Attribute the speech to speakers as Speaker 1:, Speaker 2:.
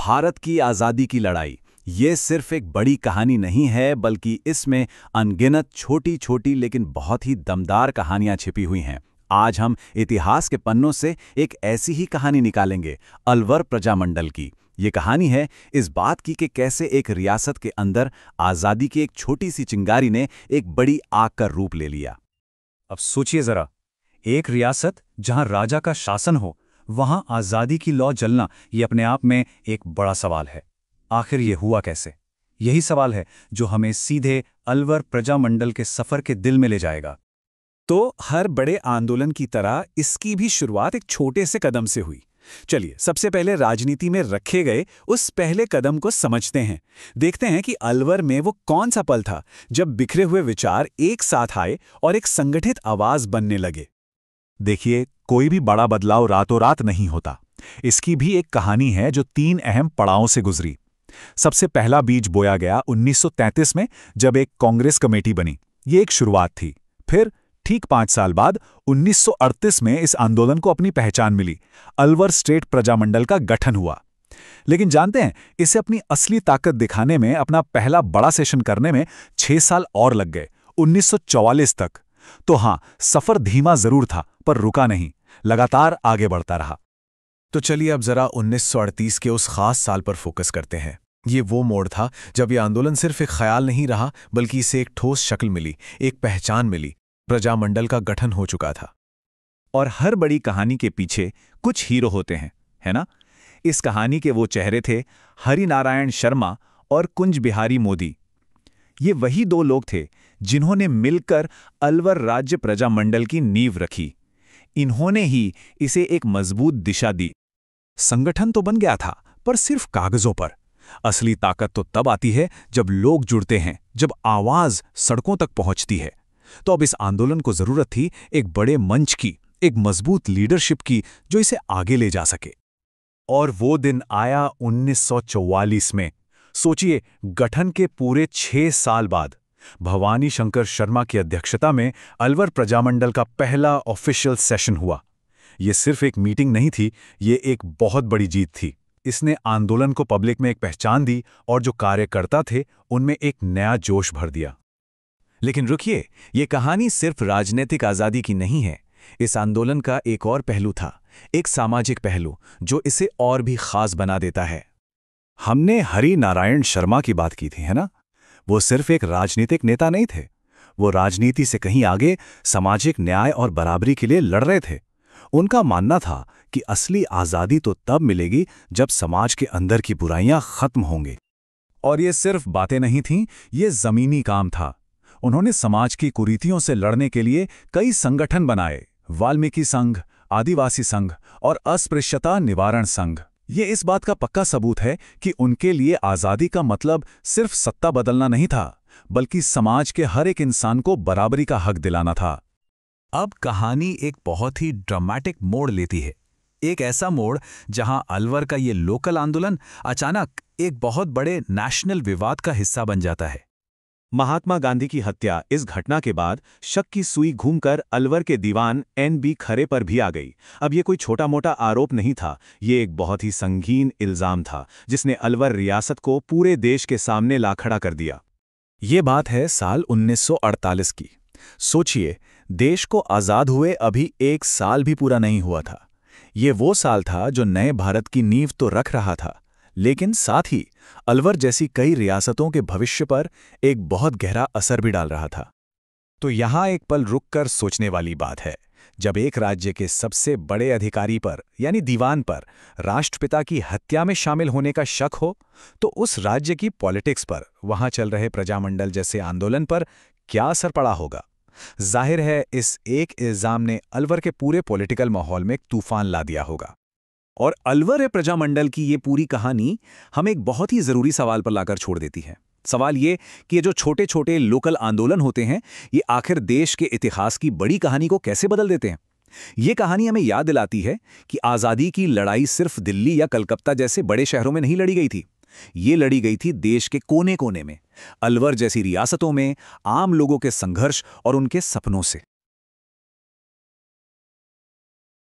Speaker 1: भारत की आज़ादी की लड़ाई ये सिर्फ एक बड़ी कहानी नहीं है, बल्कि इसमें अनगिनत छोटी छोटी लेकिन बहुत ही दमदार कहानियां छिपी हुई हैं। आज हम इतिहास के पन्नों से एक ऐसी ही कहानी निकालेंगे, अलवर प्रजामंडल की। ये कहानी है इस बात की कि कैसे एक रियासत के अंदर आज़ादी की एक छोटी सी चिंगारी ने एक बड़ी आग का रूप ले लिया।
Speaker 2: अब सोचिए जरा, एक रियासत जहां राजा का शासन हो, वहां आज़ादी की लौ जलना, ये अपने आप में एक बड़ा सवाल है। आखिर ये हुआ कैसे? यही सवाल है जो हमें सीधे अलवर प्रजामंडल के सफर के दिल में ले जाएगा।
Speaker 3: तो हर बड़े आंदोलन की तरह इसकी भी शुरुआत एक छोटे से कदम से हुई। चलिए सबसे पहले राजनीति में रखे गए उस पहले कदम को समझते हैं। देखते हैं कि अलवर में वो कौन सा पल था जब बिखरे हुए विचार एक साथ आए और एक संगठित आवाज बनने लगे।
Speaker 2: देखिए, कोई भी बड़ा बदलाव रातों रात नहीं होता। इसकी भी एक कहानी है जो 3 अहम पड़ावों से गुजरी। सबसे पहला बीज बोया गया 1933 में, जब एक कांग्रेस कमेटी बनी। ये एक शुरुआत थी। फिर ठीक 5 साल बाद 1938 में इस आंदोलन को अपनी पहचान मिली। अलवर स्टेट प्रजामंडल का गठन हुआ। लेकिन जानते हैं, इसे अपनी असली ताकत दिखाने में, अपना पहला बड़ा सेशन करने में 6 साल और लग गए, 1944 तक। तो हाँ, सफर धीमा जरूर था, पर रुका नहीं, लगातार आगे बढ़ता रहा।
Speaker 3: तो चलिए अब जरा 1938 के उस खास साल पर फोकस करते हैं। ये वो मोड़ था जब यह आंदोलन सिर्फ एक ख्याल नहीं रहा, बल्कि इसे एक ठोस शक्ल मिली, एक पहचान मिली। प्रजामंडल का गठन हो चुका था।
Speaker 2: और हर बड़ी कहानी के पीछे कुछ हीरो होते हैं, है ना? इस कहानी के वो चेहरे थे हरिनारायण शर्मा और कुंज बिहारी मोदी। ये वही 2 लोग थे जिन्होंने मिलकर अलवर राज्य प्रजामंडल की नींव रखी। इन्होंने ही इसे एक मजबूत दिशा दी।
Speaker 3: संगठन तो बन गया था, पर सिर्फ कागजों पर। असली ताकत तो तब आती है जब लोग जुड़ते हैं, जब आवाज सड़कों तक पहुंचती है। तो अब इस आंदोलन को जरूरत थी एक बड़े मंच की, एक मजबूत लीडरशिप की, जो इसे आगे ले जा सके।
Speaker 2: और वो दिन आया 1944 में। सोचिए, गठन के पूरे 6 साल बाद भवानी शंकर शर्मा की अध्यक्षता में अलवर प्रजामंडल का पहला ऑफिशियल सेशन हुआ। ये सिर्फ एक मीटिंग नहीं थी, ये एक बहुत बड़ी जीत थी। इसने आंदोलन को पब्लिक में एक पहचान दी और जो कार्यकर्ता थे उनमें एक नया जोश भर दिया।
Speaker 1: लेकिन रुकिए, ये कहानी सिर्फ राजनीतिक आज़ादी की नहीं है। इस आंदोलन का एक और पहलू था, एक सामाजिक पहलू, जो इसे और भी खास बना देता है।
Speaker 3: हमने हरि नारायण शर्मा की बात की थी, है ना? वो सिर्फ एक राजनीतिक नेता नहीं थे। वो राजनीति से कहीं आगे सामाजिक न्याय और बराबरी के लिए लड़ रहे थे। उनका मानना था कि असली आज़ादी तो तब मिलेगी जब समाज के अंदर की बुराइयां खत्म होंगी।
Speaker 2: और ये सिर्फ बातें नहीं थीं, ये जमीनी काम था। उन्होंने समाज की कुरीतियों से लड़ने के लिए कई संगठन बनाए, वाल्मीकि संघ, आदिवासी संघ और अस्पृश्यता निवारण संघ। ये इस बात का पक्का सबूत है कि उनके लिए आज़ादी का मतलब सिर्फ सत्ता बदलना नहीं था, बल्कि समाज के हर एक इंसान को बराबरी का हक दिलाना था।
Speaker 1: अब कहानी एक बहुत ही ड्रामेटिक मोड़ लेती है। एक ऐसा मोड़ जहां अलवर का ये लोकल आंदोलन अचानक एक बहुत बड़े नेशनल विवाद का हिस्सा बन जाता है।
Speaker 2: महात्मा गांधी की हत्या, इस घटना के बाद शक की सुई घूमकर अलवर के दीवान NB खरे पर भी आ गई। अब ये कोई छोटा मोटा आरोप नहीं था, ये एक बहुत ही संगीन इल्जाम था जिसने अलवर रियासत को पूरे देश के सामने ला खड़ा कर दिया।
Speaker 3: ये बात है साल 1948 की। सोचिए, देश को आज़ाद हुए अभी 1 साल भी पूरा नहीं हुआ था। ये वो साल था जो नए भारत की नींव तो रख रहा था, लेकिन साथ ही अलवर जैसी कई रियासतों के भविष्य पर एक बहुत गहरा असर भी डाल रहा था। तो यहाँ एक पल रुककर सोचने वाली बात है। जब एक राज्य के सबसे बड़े अधिकारी पर, यानी दीवान पर, राष्ट्रपिता की हत्या में शामिल होने का शक हो, तो उस राज्य की पॉलिटिक्स पर, वहां चल रहे प्रजामंडल जैसे आंदोलन पर क्या असर पड़ा होगा? जाहिर है, इस एक इल्जाम ने अलवर के पूरे पॉलिटिकल माहौल में एक तूफान ला दिया होगा।
Speaker 1: और अलवर प्रजामंडल की ये पूरी कहानी हमें एक बहुत ही जरूरी सवाल पर लाकर छोड़ देती है। सवाल ये कि ये जो छोटे छोटे लोकल आंदोलन होते हैं, ये आखिर देश के इतिहास की बड़ी कहानी को कैसे बदल देते हैं। ये कहानी हमें याद दिलाती है कि आज़ादी की लड़ाई सिर्फ दिल्ली या कलकत्ता जैसे बड़े शहरों में नहीं लड़ी गई थी। ये लड़ी गई थी देश के कोने कोने में, अलवर जैसी रियासतों में, आम लोगों के संघर्ष और उनके सपनों से।